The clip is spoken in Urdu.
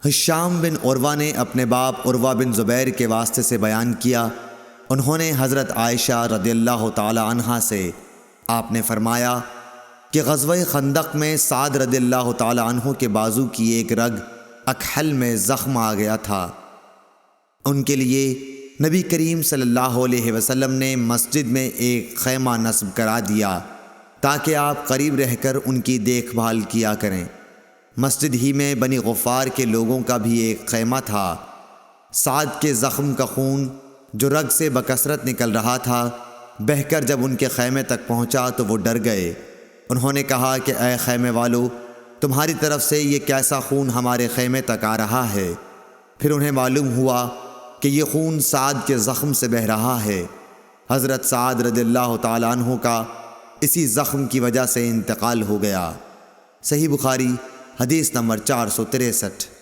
ہشام بن عروہ نے اپنے باپ عروہ بن زبیر کے واسطے سے بیان کیا، انہوں نے حضرت عائشہ رضی اللہ تعالی عنہا سے آپ نے فرمایا کہ غزوہ خندق میں سعد رضی اللہ تعالی عنہ کے بازو کی ایک رگ اکحل میں زخم آ گیا تھا۔ ان کے لیے نبی کریم صلی اللہ علیہ وسلم نے مسجد میں ایک خیمہ نصب کرا دیا تاکہ آپ قریب رہ کر ان کی دیکھ بھال کیا کریں۔ مسجد ہی میں بنی غفار کے لوگوں کا بھی ایک خیمہ تھا۔ سعد کے زخم کا خون جو رگ سے بکثرت نکل رہا تھا بہہ کر جب ان کے خیمے تک پہنچا تو وہ ڈر گئے۔ انہوں نے کہا کہ اے خیمے والو، تمہاری طرف سے یہ کیسا خون ہمارے خیمے تک آ رہا ہے؟ پھر انہیں معلوم ہوا کہ یہ خون سعد کے زخم سے بہہ رہا ہے۔ حضرت سعد رضی اللہ تعالیٰ عنہ کا اسی زخم کی وجہ سے انتقال ہو گیا۔ صحیح بخاری حدیث نمبر 463۔